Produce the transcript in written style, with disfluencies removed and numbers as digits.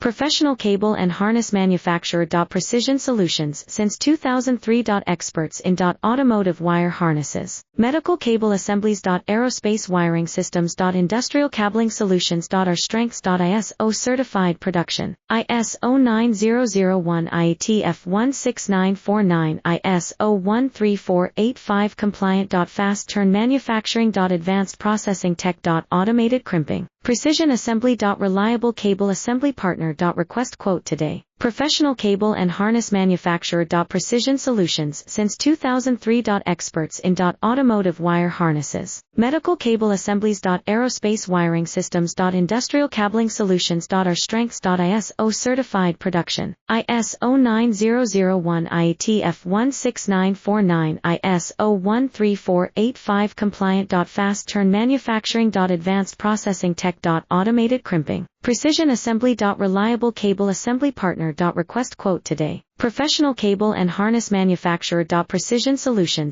Professional cable and harness manufacturer. Precision Solutions since 2003. Experts in automotive wire harnesses, medical cable assemblies. Aerospace wiring systems. Industrial cabling solutions. Our strengths. ISO certified production, ISO 9001 IATF 16949 ISO 13485 compliant. Fast turn manufacturing. Advanced processing tech. Automated crimping, precision assembly. Reliable cable assembly partner. Request quote today. Professional cable and harness manufacturer. Precision Solutions since 2003. Experts in automotive wire harnesses, medical cable assemblies. Aerospace wiring systems. Industrial cabling solutions. Our strengths. ISO certified production, ISO 9001 IATF 16949 ISO 13485 compliant. Fast turn manufacturing. Advanced processing tech. Automated crimping, precision assembly. Reliable cable assembly partner. Request quote today. Professional cable and harness manufacturer. Precision Solutions